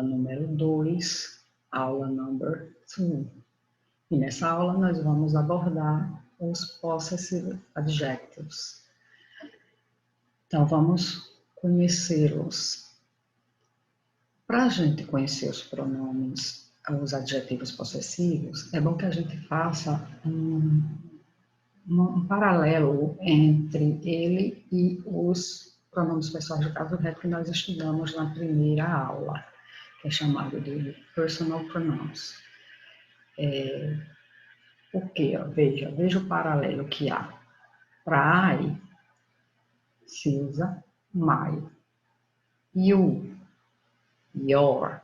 aula número 2, aula number 2. E nessa aula nós vamos abordar os possessive adjectives. Então vamos conhecê-los. Para a gente conhecer os pronomes, os adjetivos possessivos, é bom que a gente faça um paralelo entre ele e os pronomes pessoais do caso reto que nós estudamos na primeira aula, que é chamado de personal pronouns. Por quê? Veja o paralelo que há. Para I, se usa my. You, your.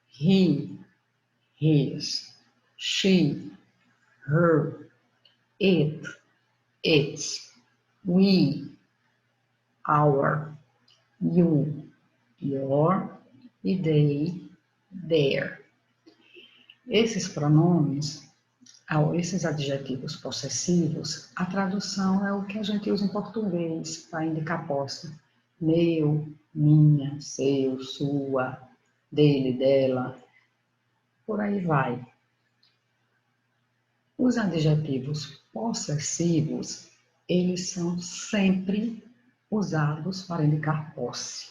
He, his. She, her. It, its. We, our. You, your. E they, their. Esses pronomes, esses adjetivos possessivos, a tradução é o que a gente usa em português para indicar posse. Meu, minha, seu, sua, dele, dela, por aí vai. Os adjetivos possessivos, eles são sempre usados para indicar posse.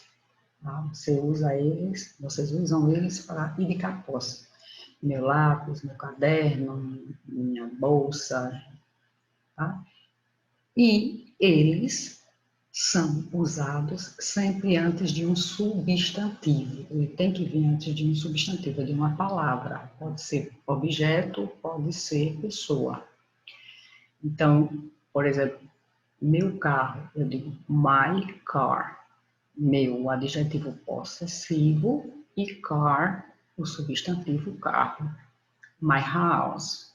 Tá? Vocês usam eles para indicar posse. Meu lápis, meu caderno, minha bolsa, tá? E eles são usados sempre antes de um substantivo. Ele tem que vir antes de um substantivo, de uma palavra. Pode ser objeto, pode ser pessoa. Então, por exemplo, meu carro, eu digo my car. Meu, o adjetivo possessivo, e car, o substantivo carro. My house,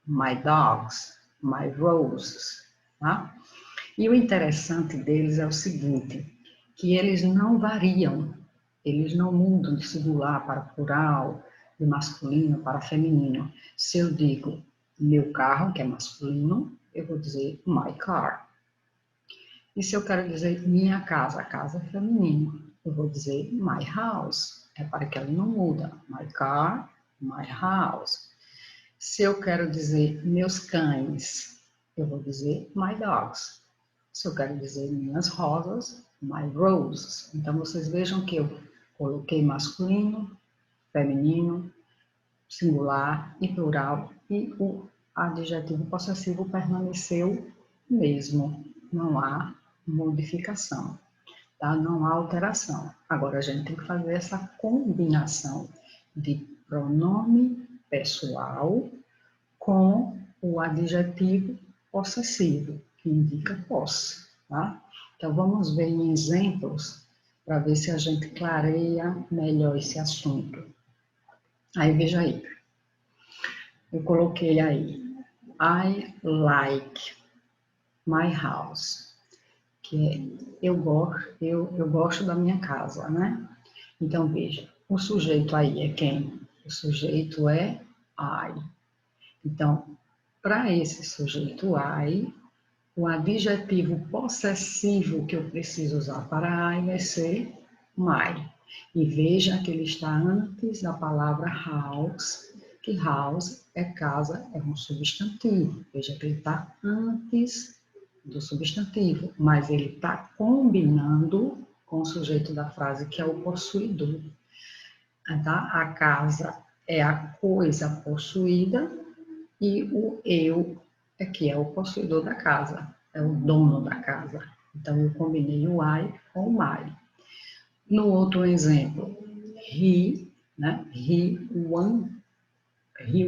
my dogs, my roses, tá? E o interessante deles é o seguinte, que eles não variam, eles não mudam de singular para plural, de masculino para feminino. Se eu digo meu carro, que é masculino, eu vou dizer my car. E se eu quero dizer minha casa, a casa é feminino, eu vou dizer my house. Repare que ela não muda. My car, my house. Se eu quero dizer meus cães, eu vou dizer my dogs. Se eu quero dizer minhas rosas, my roses. Então, vocês vejam que eu coloquei masculino, feminino, singular e plural, e o adjetivo possessivo permaneceu mesmo. Não há modificação, tá? Não há alteração. Agora, a gente tem que fazer essa combinação de pronome pessoal com o adjetivo possessivo, que indica posse, tá? Então, vamos ver em exemplos para ver se a gente clareia melhor esse assunto. Aí, veja aí. Eu coloquei aí, I like my house, que é eu gosto da minha casa, né? Então, veja, o sujeito aí é quem? O sujeito é I. Então, para esse sujeito I, o adjetivo possessivo que eu preciso usar para I vai ser my. E veja que ele está antes da palavra house, que house é casa, é um substantivo. Veja que ele está antes do substantivo, mas ele está combinando com o sujeito da frase, que é o possuidor. Tá? A casa é a coisa possuída e o eu que é o possuidor da casa, é o dono da casa. Então, eu combinei o I com o my. No outro exemplo, he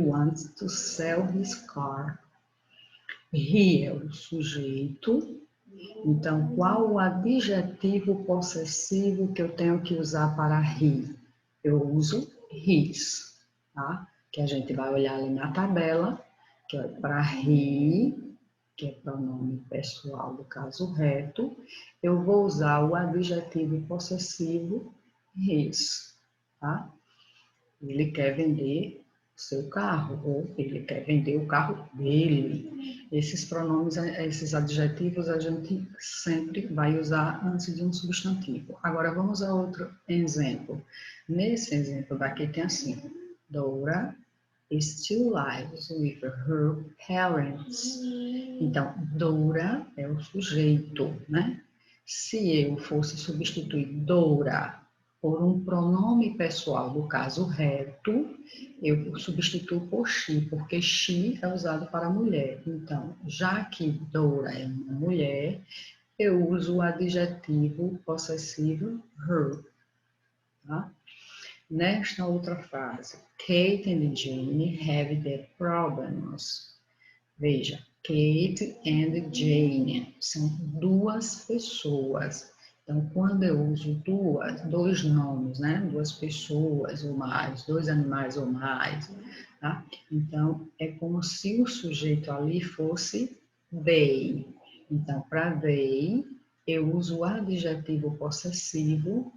wants to sell his car. He é o sujeito. Então, qual o adjetivo possessivo que eu tenho que usar para he? Eu uso his, tá? Que a gente vai olhar ali na tabela, que é para he, que é pronome pessoal do caso reto, eu vou usar o adjetivo possessivo his, tá? Ele quer vender seu carro, ou ele quer vender o carro dele. Esses pronomes, esses adjetivos, a gente sempre vai usar antes de um substantivo. Agora, vamos a outro exemplo. Nesse exemplo daqui tem assim, Dora still lives with her parents. Então, Dora é o sujeito, né? Se eu fosse substituir Dora por um pronome pessoal, no caso reto, eu substituo por she, porque she é usado para mulher. Então, já que Dora é uma mulher, eu uso o adjetivo possessivo her, tá? Nesta outra frase, Kate and Jane have their problems. Veja, Kate and Jane são duas pessoas. Então, quando eu uso dois nomes, né? Duas pessoas ou mais, dois animais ou mais, tá? Então, é como se o sujeito ali fosse they. Então, para they, eu uso o adjetivo possessivo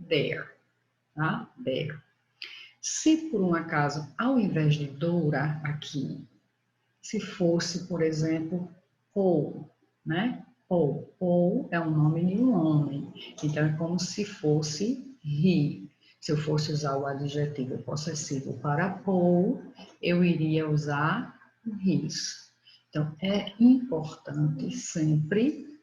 their, tá? Their. Se por um acaso, ao invés de Dora aqui, se fosse, por exemplo, Paul, né? Paul é o nome de um homem. Então, é como se fosse he. Se eu fosse usar o adjetivo possessivo para Paul, eu iria usar his. Então, é importante sempre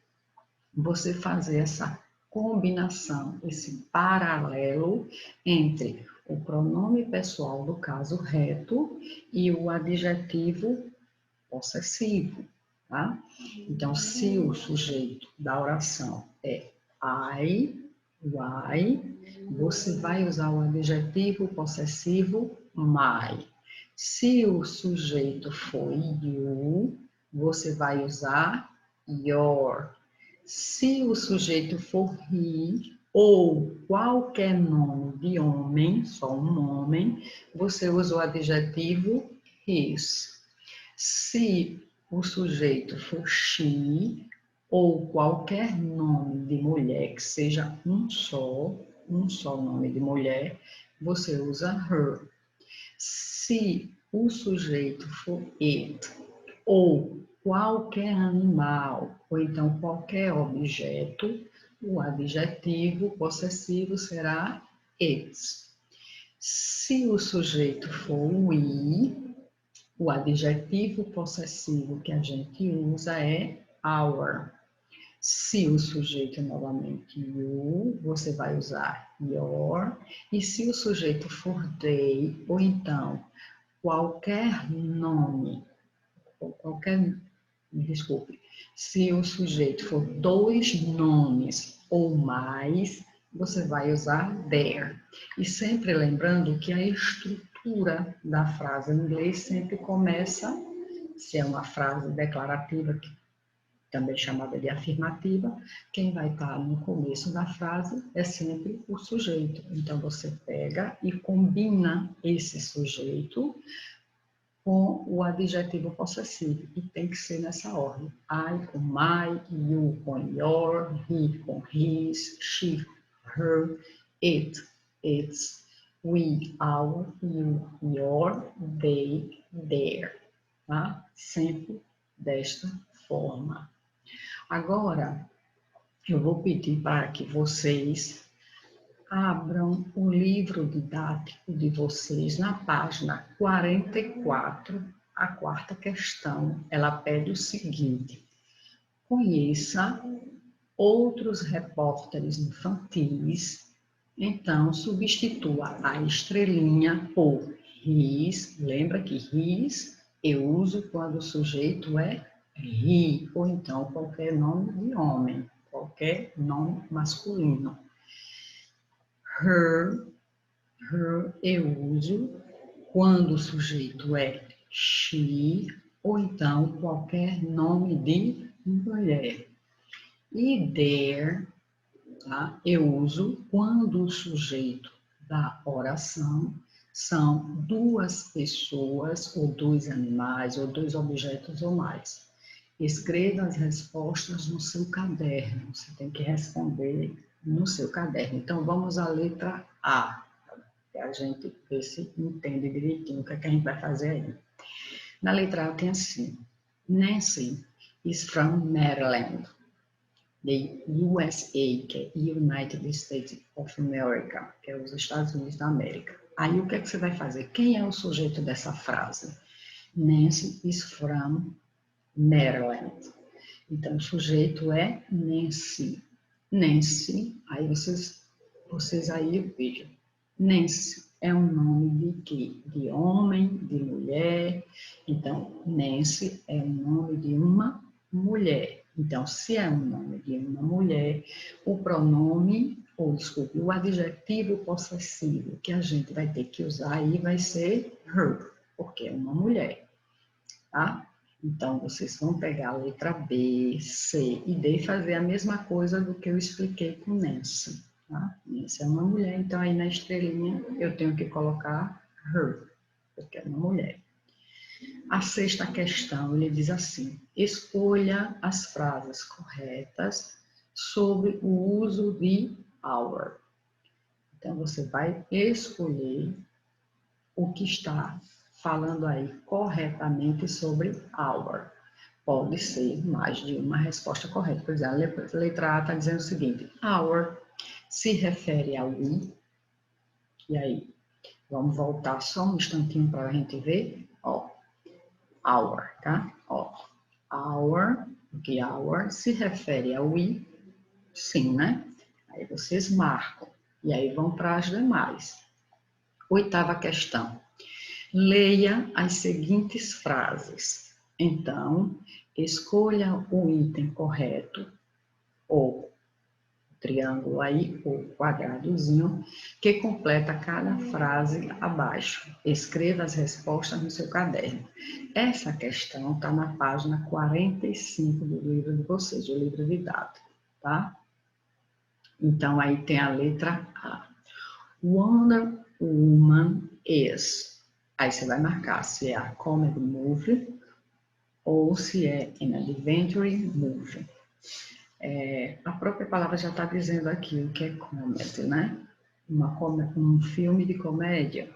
você fazer essa combinação, esse paralelo entre o pronome pessoal do caso reto e o adjetivo possessivo, tá? Então, se o sujeito da oração é você vai usar o adjetivo possessivo my. Se o sujeito for you, você vai usar your. Se o sujeito for he ou qualquer nome de homem, só um homem, você usa o adjetivo his. Se o sujeito for she ou qualquer nome de mulher que seja um só nome de mulher, você usa her. Se o sujeito for it ou qualquer animal ou então qualquer objeto, o adjetivo possessivo será its. Se o sujeito for we, o adjetivo possessivo que a gente usa é our. Se o sujeito é novamente you, você vai usar your. E se o sujeito for they, ou então qualquer nome, desculpe, se o sujeito for dois nomes ou mais, você vai usar their. E sempre lembrando que a estrutura da frase em inglês sempre começa, se é uma frase declarativa, também chamada de afirmativa, quem vai estar no começo da frase é sempre o sujeito. Então, você pega e combina esse sujeito com o adjetivo possessivo, e tem que ser nessa ordem. I com my, you com your, he com his, she, her, it, its, we, our, you, your, they, their. Tá? Sempre desta forma. Agora, eu vou pedir para que vocês abram o livro didático de vocês na página 44, a quarta questão. Ela pede o seguinte: conheça outros repórteres infantis, então substitua a estrelinha por his. Lembra que his eu uso quando o sujeito é he, ou então qualquer nome de homem, qualquer nome masculino. Her eu uso quando o sujeito é she, ou então qualquer nome de mulher. E their, tá? Eu uso quando o sujeito da oração são duas pessoas, ou dois animais, ou dois objetos ou mais. Escreva as respostas no seu caderno. Você tem que responder no seu caderno. Então, vamos à letra A. E a gente vê se entende direitinho o que, é que a gente vai fazer aí. Na letra A tem assim, Nancy is from Maryland, the USA, que é United States of America, que é os Estados Unidos da América. Aí o que é que você vai fazer? Quem é o sujeito dessa frase? Nancy is from Maryland. Então, o sujeito é Nancy. Nancy, aí vocês aí vejam. Nancy é um nome de quê? De homem, de mulher. Então, Nancy é o nome de uma mulher. Então, se é um nome de uma mulher, o pronome, ou desculpe, o adjetivo possessivo que a gente vai ter que usar aí vai ser her, porque é uma mulher, tá? Então, vocês vão pegar a letra B, C e D e fazer a mesma coisa do que eu expliquei com Nancy. Tá? Nancy é uma mulher, então aí na estrelinha eu tenho que colocar her, porque é uma mulher. A sexta questão, ele diz assim, escolha as frases corretas sobre o uso de our. Então, você vai escolher o que está falando aí corretamente sobre our. Pode ser mais de uma resposta correta. Por exemplo, a letra A está dizendo o seguinte, our se refere a we. E aí, vamos voltar só um instantinho para a gente ver. Ó, our, tá? Ó, our, porque our se refere a we, sim, né? Aí vocês marcam. E aí vão para as demais. Oitava questão. Leia as seguintes frases. Então, escolha o item correto, ou o triângulo aí, ou quadradozinho, que completa cada frase abaixo. Escreva as respostas no seu caderno. Essa questão está na página 45 do livro de vocês, do livro didático, tá? Então, aí tem a letra A. Wonder Woman is. Aí você vai marcar se é a comedy movie ou se é an adventure movie. A própria palavra já está dizendo aqui o que é comedy, né? Um filme de comédia.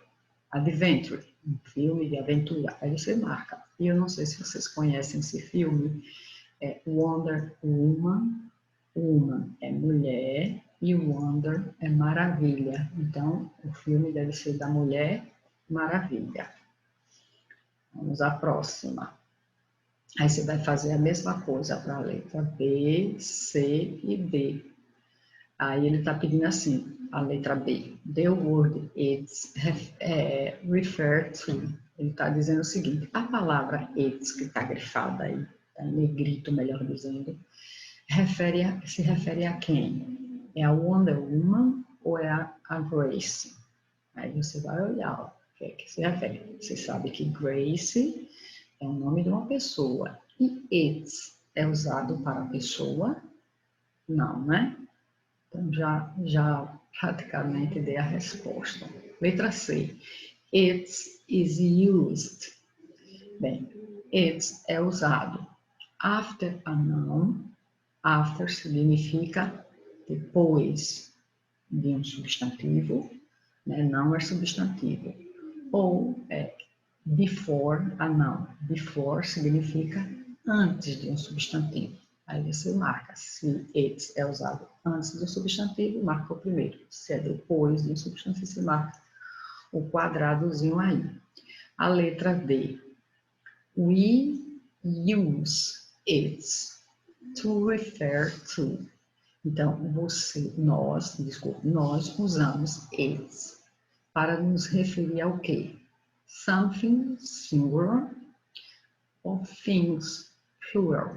Adventure, um filme de aventura. Aí você marca. E eu não sei se vocês conhecem esse filme. É Wonder Woman. Woman é mulher e Wonder é maravilha. Então, o filme deve ser da Mulher Maravilha. Vamos à próxima. Aí você vai fazer a mesma coisa para a letra B, C e D. Aí ele está pedindo assim, a letra B. The word it's refer to. Ele está dizendo o seguinte, a palavra it's, que está grifada aí, está em negrito, melhor dizendo, se refere a quem? É a Wonder Woman ou é a Grace? Aí você vai olhar o que é que se refere. Você sabe que Grace é o nome de uma pessoa. E it's é usado para pessoa? Não, né? Então, já praticamente dei a resposta. Letra C. It is used. Bem, it é usado after a noun. After significa depois de um substantivo, né? Não é substantivo. Ou before a noun. Before significa antes de um substantivo. Aí você marca se it é usado antes do substantivo, marca o primeiro. Se é depois de um substantivo, você marca o quadradozinho aí. A letra D. We use it to refer to. Então, nós usamos it para nos referir ao quê? Something singular ou things plural.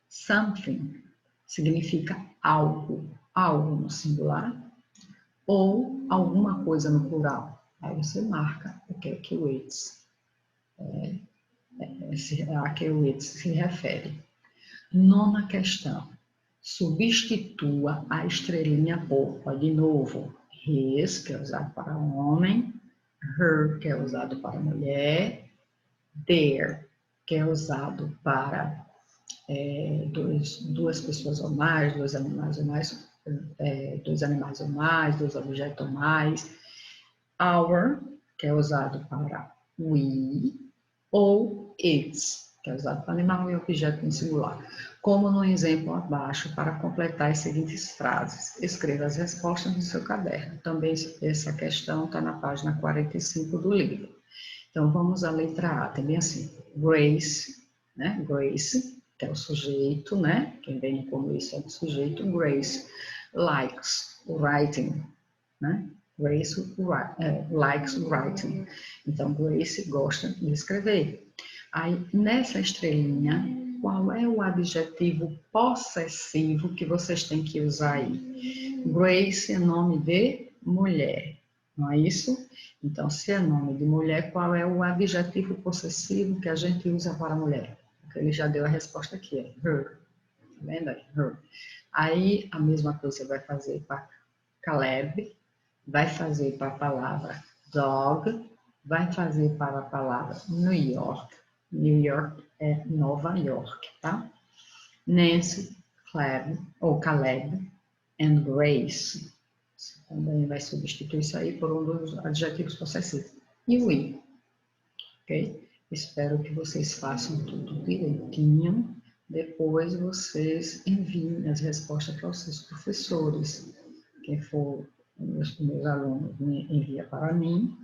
Something significa algo, algo no singular, ou alguma coisa no plural. Aí você marca o que é que o it se refere. Nona questão. Substitua a estrelinha por, de novo, his, que é usado para homem, her, que é usado para mulher, their, que é usado para duas pessoas ou mais, dois animais ou mais, dois animais ou mais, dois objetos ou mais. our, que é usado para we, ou its, que é usado para animal e objeto em singular. Como no exemplo abaixo, para completar as seguintes frases. Escreva as respostas no seu caderno. Também essa questão está na página 45 do livro. Então, vamos à letra A. Tem bem assim, Grace, né? Grace, que é o sujeito, né? Quem vem como isso é o sujeito. Grace likes writing, né? Grace likes writing. Então, Grace gosta de escrever. Aí, nessa estrelinha, qual é o adjetivo possessivo que vocês têm que usar aí? Grace é nome de mulher, não é isso? Então, se é nome de mulher, qual é o adjetivo possessivo que a gente usa para mulher? Porque ele já deu a resposta aqui, é her. Tá vendo aí? Her. Aí, a mesma coisa você vai fazer para Caleb, vai fazer para a palavra dog, vai fazer para a palavra New York. New York é Nova York, tá? Nancy, Caleb and Grace. Você também vai substituir isso aí por um dos adjetivos possessivos. E o I, ok? Espero que vocês façam tudo direitinho. Depois vocês enviem as respostas para os seus professores. Quem for meus alunos envia para mim.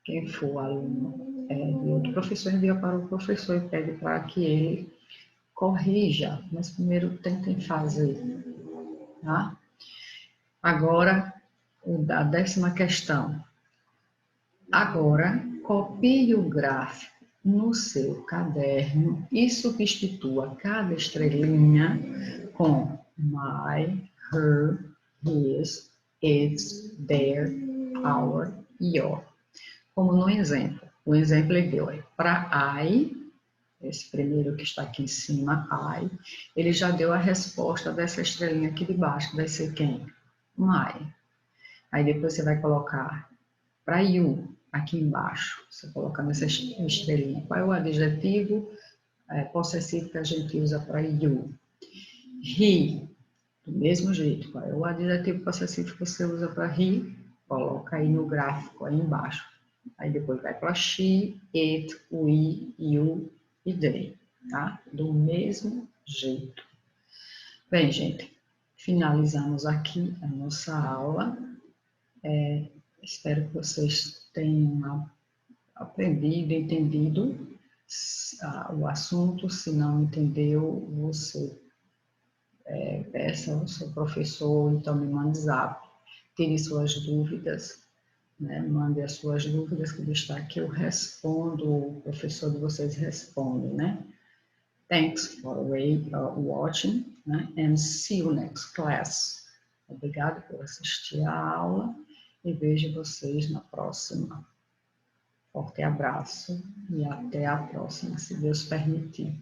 Quem for aluno de outro professor envia para o professor e pede para que ele corrija. Mas primeiro tentem fazer, tá? Agora, a 10ª questão. Agora, copie o gráfico no seu caderno e substitua cada estrelinha com my, her, his, its, their, our, your. Como no exemplo. O exemplo ele deu para I, esse primeiro que está aqui em cima, I, ele já deu a resposta dessa estrelinha aqui de baixo, vai ser quem? My. Aí depois você vai colocar para you, aqui embaixo, você coloca nessa estrelinha. Qual é o adjetivo possessivo que a gente usa para you? He, do mesmo jeito. Qual é o adjetivo possessivo que você usa para he? Coloca aí no gráfico, aí embaixo. Aí depois vai para she, it, we, you e they, tá? Do mesmo jeito. Bem, gente, finalizamos aqui a nossa aula. Espero que vocês tenham aprendido, entendido o assunto. Se não entendeu, você peça ao seu professor, então me mande zap, tire suas dúvidas, né? Mande as suas dúvidas que está aqui, eu respondo, o professor de vocês responde, né? Thanks for watching, né? And see you next class. Obrigado por assistir a aula e vejo vocês na próxima. Forte abraço e até a próxima, se Deus permitir.